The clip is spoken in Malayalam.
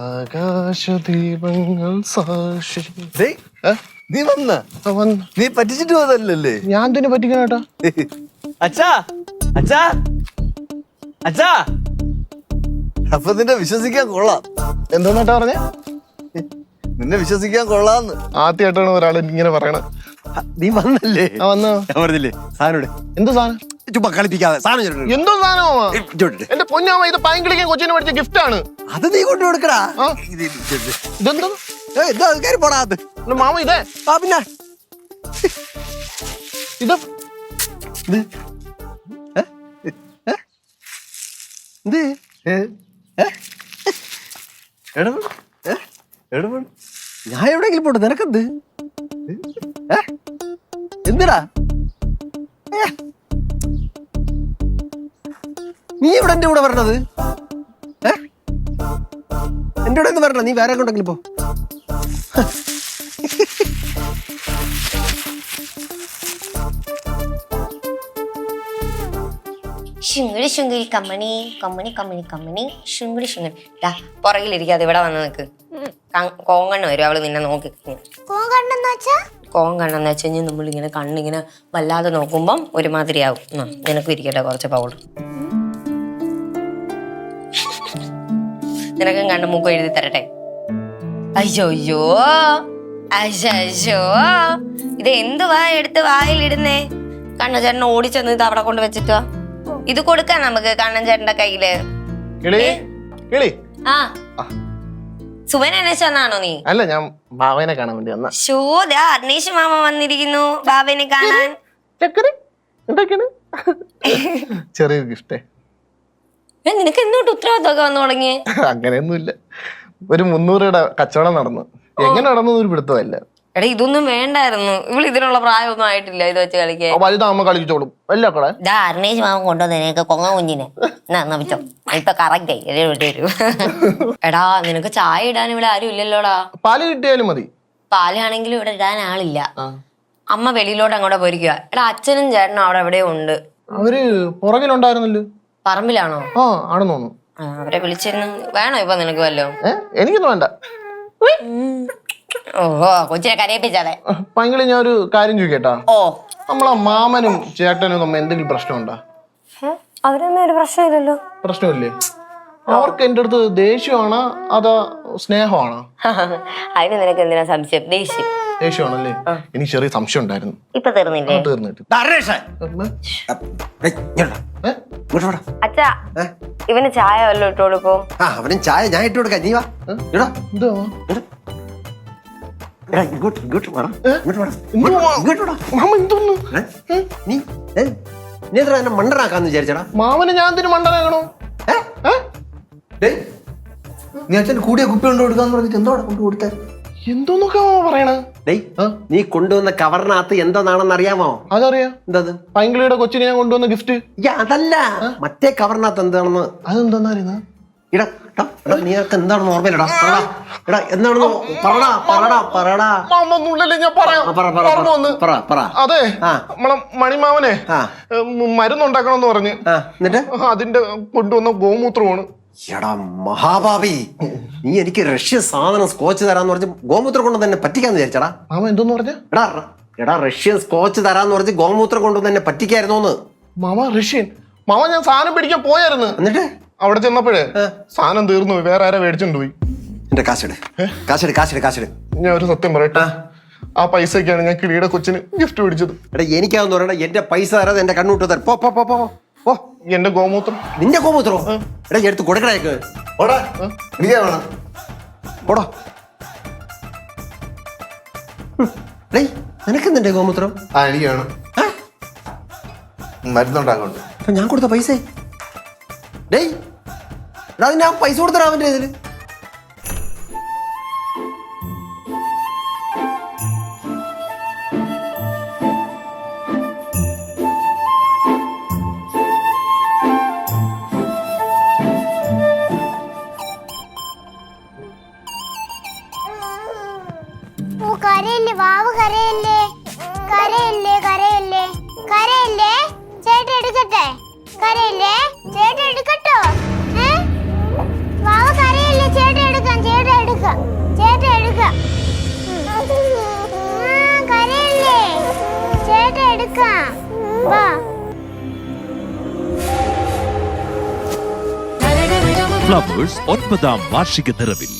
ആകാശദീപങ്ങൾ സാക്ഷി. നീ നീ പറ്റിച്ചിട്ട് പോയതല്ലേ? ഞാൻ തന്നെ പറ്റിക്കണേട്ടാ. അച്ഛാ അച്ഛാ അച്ഛാ, അപ്പൊ നിന്നെ വിശ്വസിക്കാൻ കൊള്ളാം. എന്തോന്നാട്ടാ പറഞ്ഞേ? നിന്നെ വിശ്വസിക്കാൻ കൊള്ളാന്ന് ആദ്യമായിട്ടാണ് ഒരാൾ ഇങ്ങനെ പറയണ. നീ വന്നല്ലേ? വന്നോ? ഞാൻ പറഞ്ഞില്ലേ സാധനം. എന്ത് സാധനം? ചുമ്മാ കളിപ്പിക്കാതെ സാധനം. എന്തോ സാധനമാ? എന്റെ പൊന്നാമ, ഇത് പൈങ്കിളിക്കാൻ കൊച്ചിനെ മേടിച്ച ഗിഫ്റ്റ് ആണ്. അത് നീ കൊണ്ടു കൊടുക്കടാ. ഇതെന്തോ പോടാത് മാമ? ഇതേ പിന്നെ ഇത് ഞാൻ എവിടെയെങ്കിലും പോട്ടെ, നിനക്കെന്ത്? എന്തിനാ നീ ഇവിടെ എന്റെ കൂടെ വരണത്? എന്റെ കൂടെ ഒന്ന് വരണ, നീ വേറെ കൊണ്ടെങ്കിലും പോ. ശുങ്കുടി ശുങ്കുടി കമ്മണി കമ്മണി കമ്മണി കമ്മണി ശുങ്കുടി ശുങ്കുടി. പുറകിലിരിക്കാതെ ഇവിടെ വന്ന് നിൽക്ക്. കോങ്കണ്ണ് വരും, അവള് നിന്നെ നോക്കി. കോങ്കണ്ണെന്ന് വെച്ച് കഴിഞ്ഞാൽ നമ്മളിങ്ങനെ കണ്ണിങ്ങനെ വല്ലാതെ നോക്കുമ്പം ഒരുമാതിരിയാവും. നിനക്കും ഇരിക്കട്ടെ കുറച്ച് പൗഡർ. നിനക്കും കണ്ണ് മൂക്ക് എഴുതി തരട്ടെ. അയ്യോ അയ്യോ അയ്യോ, ഇത് എന്തുവാ എടുത്ത് വായിലിടുന്നേ? കണ്ണൻ ചേട്ടൻ ഓടിച്ചെന്ന് ഇത് അവിടെ കൊണ്ട് വെച്ചിട്ടോ. ഇത് കൊടുക്കാം നമുക്ക് കണ്ണൻ ചേട്ടന്റെ കയ്യില്. ആ സുമൻ അന്വേഷിച്ചാണോ നീ? അല്ല, ഞാൻ ബാബനെ കാണാൻ വേണ്ടി വന്ന. അർണേഷ് മാമ വന്നിരിക്കുന്നു ബാബനെ കാണാൻ. ചെറിയൊരു ഗിഫ്റ്റേ. നിനക്ക് എന്തുകൊണ്ട് ഉത്തരവാദിത്തമൊക്കെ വന്നു തുടങ്ങി? അങ്ങനെയൊന്നുമില്ല, ഒരു 300 രൂപയുടെ കച്ചവടം നടന്നു. എങ്ങനെ നടന്നു ഒരു പിടുത്തമല്ല. എടാ ഇതൊന്നും വേണ്ടായിരുന്നു, ഇവള് ഇതിനുള്ള പ്രായമൊന്നും ആയിട്ടില്ല ഇത് വെച്ച് കളിക്കാൻ. വലുതാകുമ്പോ കളിച്ചോളും. അല്ല അർണേഷ് മാമ കൊണ്ടുവന്നേക്ക് കൊങ്ങ കുഞ്ഞിനെ നമിച്ചോ. ഇപ്പൊ കറക്റ്റ് ആയി വരും. എടാ നിനക്ക് ചായ ഇടാൻ ഇവിടെ ആരും ഇല്ലല്ലോടാ. പാല് കിട്ടിയാലും മതി. പാലാണെങ്കിലും ഇവിടെ ഇടാൻ ആളില്ല. അമ്മ വെളിയിലോട്ട് അങ്ങോട്ട് പോയിരിക്കുക. എടാ അച്ഛനും ചേട്ടനും അവിടെ എവിടെയോ ഉണ്ട്. അവര് പുറകിലുണ്ടായിരുന്നല്ലോ. പറമ്പിലാണോ? ആ ആണെന്ന് തോന്നുന്നു. അവരെ വിളിച്ചിരുന്നു. വേണോ ഇപ്പൊ നിനക്ക് വല്ലോ? എനിക്കൊന്നും വേണ്ട. ഓഹോ കൊച്ചിനെ കരയിപ്പിച്ചാതെ. പൈങ്കിളി, ഞാൻ ഒരു കാര്യം ചോദിക്കട്ടാ. ഓ, നമ്മളെ മാമനും ചേട്ടനും തമ്മിൽ എന്തെങ്കിലും പ്രശ്നമുണ്ടോ? അവരൊന്നും ഒരു പ്രശ്നമില്ലല്ലോ. പ്രശ്നമില്ലേ? അവർക്ക് എന്റെ അടുത്ത് ദേഷ്യമാണോ അതോ സ്നേഹമാണോ? അതിന് നിനക്ക് എന്തിനാ സംശയം? ദേഷ്യമാണല്ലേ? എനിക്ക് ചെറിയ സംശയം ഉണ്ടായിരുന്നു. ഇപ്പൊ തീർന്നില്ലേ? തീർന്നിട്ട് അച്ഛാ, ഇവന് ചായ വല്ലതും ഇട്ട് കൊടുക്കും. അവനും ചായ ഞാൻ ഇട്ട് കൊടുക്കാം. നീ വാ. നീ എത്ര എന്നെ മണ്ടനാക്കാന്ന് വിചാരിച്ചടാ? മാമന് ഞാൻ എന്തിനു മണ്ടനാകണോ? നീ അച്ഛൻ കൂടിയ കുപ്പി കൊണ്ട് കൊടുക്കാന്ന് പറഞ്ഞിട്ട് എന്തോടെ കൊണ്ട് കൊടുത്തേ? എന്തോന്നൊക്കെ പറയണ? നീ കൊണ്ടുവന്ന കവറിനകത്ത് എന്താണെന്ന് അറിയാമോ? അതറിയാം. എന്താ? പൈങ്കിളിയുടെ കൊച്ചിനെ ഞാൻ കൊണ്ടുവന്ന ഗിഫ്റ്റ്. അതല്ല, മറ്റേ കവറിനകത്ത് എന്താണെന്ന്. അതെന്താ? നീക്ക് എന്താണെന്ന് ഓർമ്മയില്ലടാ. എടാ എന്താണെന്ന് പറടാ. അതെ, നമ്മളെ മണിമാവനെ മരുന്നുണ്ടാക്കണമെന്ന് പറഞ്ഞ് എന്നിട്ട് അതിന്റെ കൊണ്ടുവന്ന ഗോമൂത്രമാണ്. എടാ മഹാഭാവി, നീ എനിക്ക് റഷ്യൻ സാധനം സ്കോച്ച് തരാന്ന് പറഞ്ഞ് ഗോമൂത്രം കൊണ്ട് തന്നെ പറ്റിക്കാന്ന് വിചാരിച്ചടാ? മാമ എന്തോന്ന് പറഞ്ഞ? എടാ റഷ്യൻ സ്കോച്ച് തരാന്ന് പറഞ്ഞ് ഗോമൂത്രം കൊണ്ട് തന്നെ പറ്റിക്കായിരുന്നോന്ന്. Mama Russian? മാമ ഞാൻ സാധനം പിടിക്കാൻ പോയായിരുന്നു. എന്നിട്ട് അവിടെ ചെന്നപ്പോഴേ സാധനം തീർന്നു പോയി. വേറെ ആരാ മേടിച്ചോണ്ട് പോയി. എന്റെ കാശെട്. ഞാൻ ഒരു സത്യം പറയട്ടെ, ആ പൈസക്കാണ് ഞാൻ കിളിയുടെ കൊച്ചിന് ഗിഫ്റ്റ് മേടിച്ചത്. എടാ എനിക്കാന്ന് പറയണ എന്റെ പൈസ തരാതെ എന്റെ കണ്ണൂട്ട് തരാം. പോ. എന്റെ ഗോമൂത്രം. നിന്റെ ഗോമൂത്രോ? എടാ എടുത്ത് കൊടുക്കണേക്ക്. പോടോ. നിനക്കെന്തിന്റെ ഗോമൂത്രം? എനിക്ക് വേണം. മരുന്നുണ്ടാക്കണ്ട്. ഞാൻ കൊടുത്ത പൈസ ഞാൻ പൈസ കൊടുത്തരാ അവന്റെ ഇതില്. കരയല്ലേ വാവ്, കരയല്ലേ ചേട്ടൻ എടുക്കട്ടെ? കരയല്ലേ ചേട്ടൻ എടുക്കട്ടോ? വാവ് കരയല്ലേ ചേട്ടൻ എടുക്കാൻ? എടുക്കാം വാ ഫ്ലവേഴ്സ് 9ാം വാർഷിക നിറവിൽ